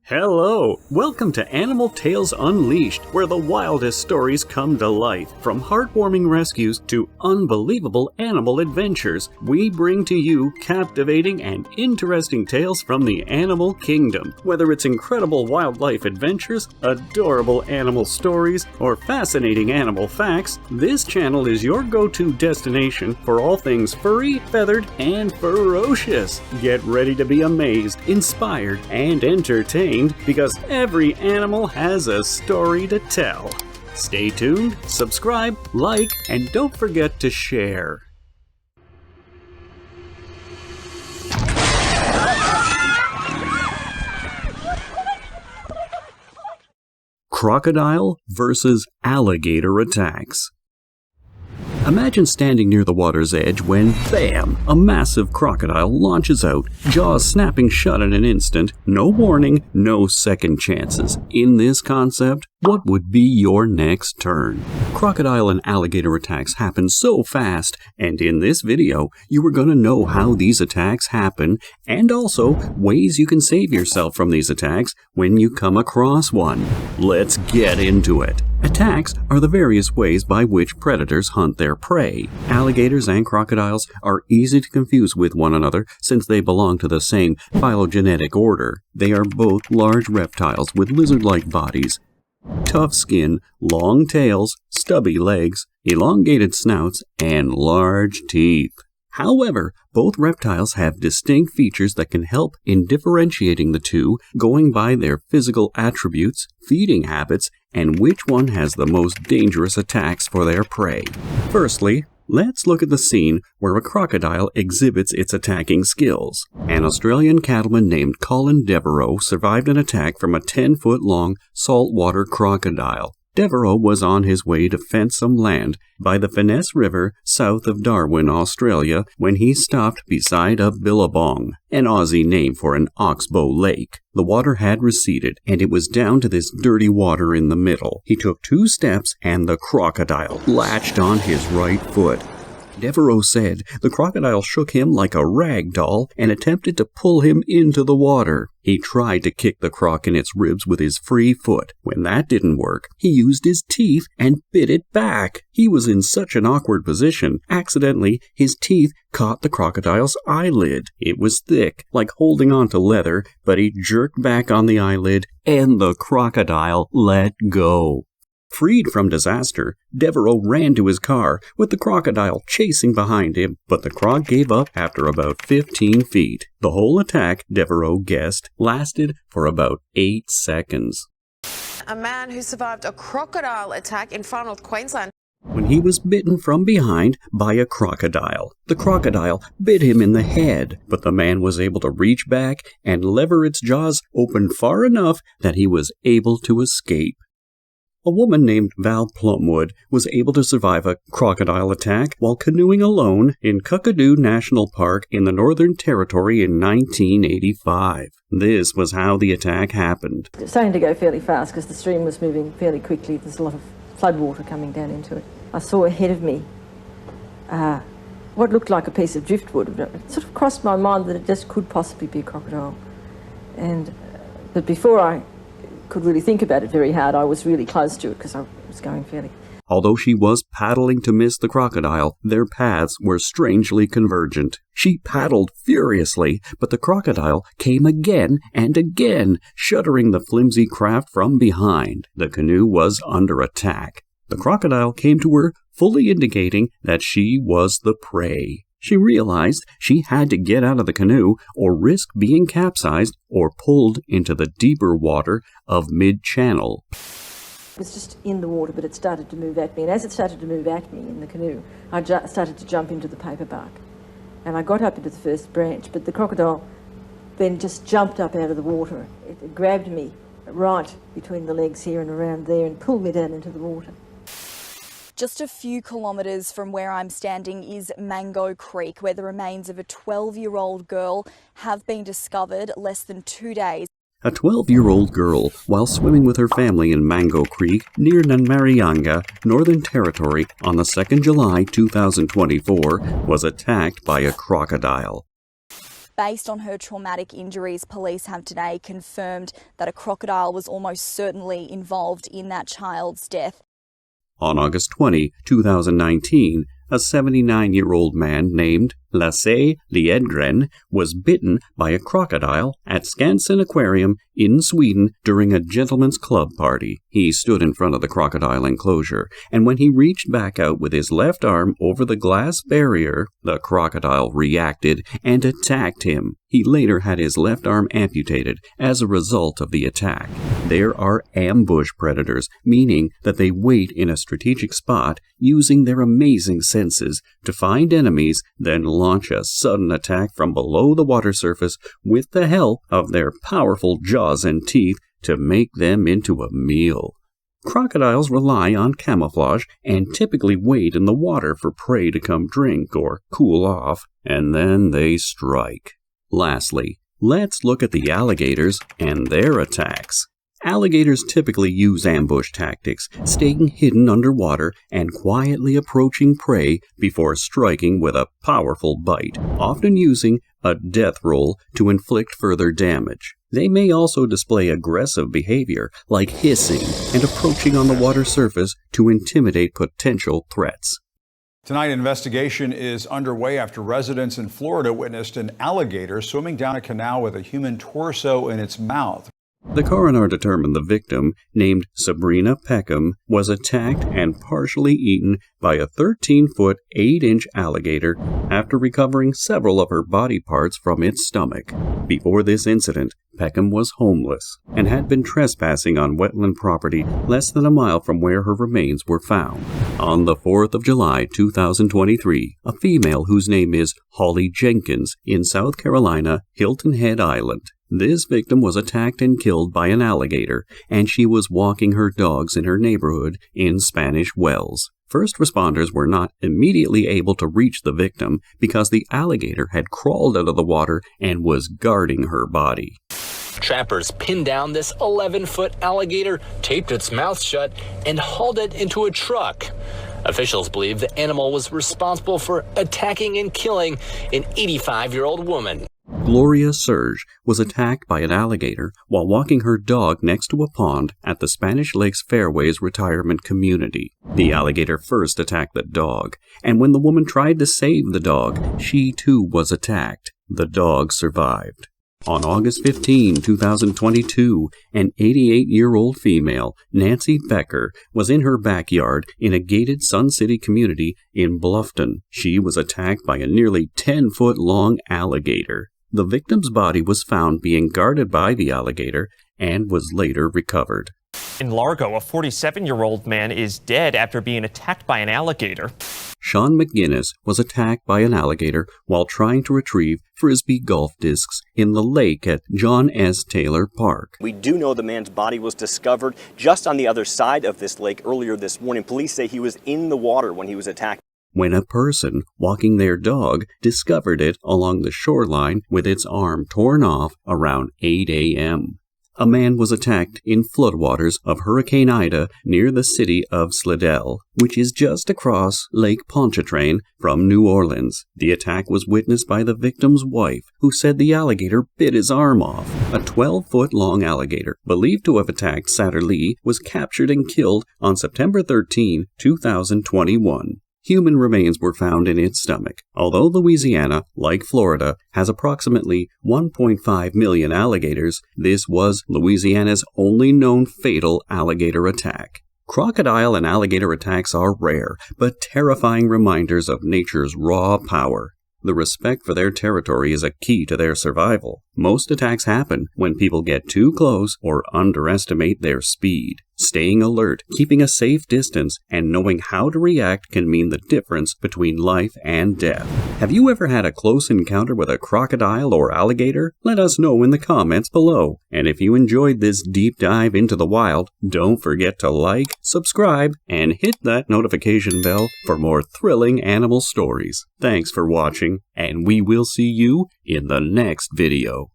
Hello! Welcome to Animal Tales Unleashed, where the wildest stories come to life. From heartwarming rescues to unbelievable animal adventures, we bring to you captivating and interesting tales from the animal kingdom. Whether it's incredible wildlife adventures, adorable animal stories, or fascinating animal facts, this channel is your go-to destination for all things furry, feathered, and ferocious. Get ready to be amazed, inspired, and entertained, because every animal has a story to tell. Stay tuned, subscribe, like, and don't forget to share. Crocodile versus alligator attacks. Imagine standing near the water's edge when, bam, a massive crocodile launches out, jaws snapping shut in an instant, no warning, no second chances. In this concept, what would be your next turn? Crocodile and alligator attacks happen so fast, and in this video, you are going to know how these attacks happen, and also ways you can save yourself from these attacks when you come across one. Let's get into it. Attacks are the various ways by which predators hunt their prey. Alligators and crocodiles are easy to confuse with one another since they belong to the same phylogenetic order. They are both large reptiles with lizard-like bodies, tough skin, long tails, stubby legs, elongated snouts, and large teeth. However, both reptiles have distinct features that can help in differentiating the two, going by their physical attributes, feeding habits, and which one has the most dangerous attacks for their prey. Firstly, let's look at the scene where a crocodile exhibits its attacking skills. An Australian cattleman named Colin Devereux survived an attack from a 10-foot-long saltwater crocodile. Devereux was on his way to fence some land by the Finesse River south of Darwin, Australia, when he stopped beside a billabong, an Aussie name for an oxbow lake. The water had receded, and it was down to this dirty water in the middle. He took 2 steps, and the crocodile latched on his right foot. Devereux said the crocodile shook him like a rag doll and attempted to pull him into the water. He tried to kick the croc in its ribs with his free foot. When that didn't work, he used his teeth and bit it back. He was in such an awkward position. Accidentally, his teeth caught the crocodile's eyelid. It was thick, like holding on to leather, but he jerked back on the eyelid, and the crocodile let go. Freed from disaster, Devereux ran to his car, with the crocodile chasing behind him, but the croc gave up after about 15 feet. The whole attack, Devereux guessed, lasted for about 8 seconds. A man who survived a crocodile attack in far north Queensland when he was bitten from behind by a crocodile. The crocodile bit him in the head, but the man was able to reach back and lever its jaws open far enough that he was able to escape. A woman named Val Plumwood was able to survive a crocodile attack while canoeing alone in Kakadu National Park in the Northern Territory in 1985. This was how the attack happened. It was starting to go fairly fast because the stream was moving fairly quickly. There's a lot of floodwater coming down into it. I saw ahead of me what looked like a piece of driftwood. It sort of crossed my mind that it just could possibly be a crocodile. But before I could really think about it very hard, I was really close to it because I was going fairly. Although she was paddling to miss the crocodile, their paths were strangely convergent. She paddled furiously, but the crocodile came again and again, shuttering the flimsy craft from behind. The canoe was under attack. The crocodile came to her, fully indicating that she was the prey. She realized she had to get out of the canoe or risk being capsized or pulled into the deeper water of mid-channel. It was just in the water, but it started to move at me. And as it started to move at me in the canoe, I started to jump into the paper bark. And I got up into the first branch, but the crocodile then just jumped up out of the water. It grabbed me right between the legs here and around there and pulled me down into the water. Just a few kilometres from where I'm standing is Mango Creek, where the remains of a 12-year-old girl have been discovered less than 2 days. A 12-year-old girl, while swimming with her family in Mango Creek near Nanmarianga, Northern Territory, on the 2nd July 2024, was attacked by a crocodile. Based on her traumatic injuries, police have today confirmed that a crocodile was almost certainly involved in that child's death. On August 20, 2019, a 79-year-old man named Lasse Liedgren was bitten by a crocodile at Skansen Aquarium in Sweden during a gentleman's club party. He stood in front of the crocodile enclosure, and when he reached back out with his left arm over the glass barrier, the crocodile reacted and attacked him. He later had his left arm amputated as a result of the attack. There are ambush predators, meaning that they wait in a strategic spot using their amazing senses to find enemies, then launch a sudden attack from below the water surface with the help of their powerful jaws and teeth to make them into a meal. Crocodiles rely on camouflage and typically wait in the water for prey to come drink or cool off, and then they strike. Lastly, let's look at the alligators and their attacks. Alligators typically use ambush tactics, staying hidden underwater and quietly approaching prey before striking with a powerful bite, often using a death roll to inflict further damage. They may also display aggressive behavior, like hissing and approaching on the water surface to intimidate potential threats. Tonight, an investigation is underway after residents in Florida witnessed an alligator swimming down a canal with a human torso in its mouth. The coroner determined the victim, named Sabrina Peckham, was attacked and partially eaten by a 13-foot, 8-inch alligator after recovering several of her body parts from its stomach. Before this incident, Peckham was homeless and had been trespassing on wetland property less than a mile from where her remains were found. On the 4th of July, 2023, a female whose name is Holly Jenkins in South Carolina, Hilton Head Island. This victim was attacked and killed by an alligator, and she was walking her dogs in her neighborhood in Spanish Wells. First responders were not immediately able to reach the victim because the alligator had crawled out of the water and was guarding her body. Trappers pinned down this 11-foot alligator, taped its mouth shut, and hauled it into a truck. Officials believe the animal was responsible for attacking and killing an 85-year-old woman. Gloria Serge was attacked by an alligator while walking her dog next to a pond at the Spanish Lakes Fairways retirement community. The alligator first attacked the dog, and when the woman tried to save the dog, she too was attacked. The dog survived. On August 15, 2022, an 88-year-old female, Nancy Becker, was in her backyard in a gated Sun City community in Bluffton. She was attacked by a nearly 10-foot-long alligator. The victim's body was found being guarded by the alligator and was later recovered. In Largo, a 47-year-old man is dead after being attacked by an alligator. Sean McGinnis was attacked by an alligator while trying to retrieve Frisbee golf discs in the lake at John S. Taylor Park. We do know the man's body was discovered just on the other side of this lake earlier this morning. Police say he was in the water when he was attacked. When a person walking their dog discovered it along the shoreline with its arm torn off around 8 a.m. A man was attacked in floodwaters of Hurricane Ida near the city of Slidell, which is just across Lake Pontchartrain from New Orleans. The attack was witnessed by the victim's wife, who said the alligator bit his arm off. A 12-foot-long alligator, believed to have attacked Satter Lee, was captured and killed on September 13, 2021. Human remains were found in its stomach. Although Louisiana, like Florida, has approximately 1.5 million alligators, this was Louisiana's only known fatal alligator attack. Crocodile and alligator attacks are rare, but terrifying reminders of nature's raw power. The respect for their territory is a key to their survival. Most attacks happen when people get too close or underestimate their speed. Staying alert, keeping a safe distance, and knowing how to react can mean the difference between life and death. Have you ever had a close encounter with a crocodile or alligator? Let us know in the comments below. And if you enjoyed this deep dive into the wild, don't forget to like, subscribe, and hit that notification bell for more thrilling animal stories. Thanks for watching, and we will see you in the next video.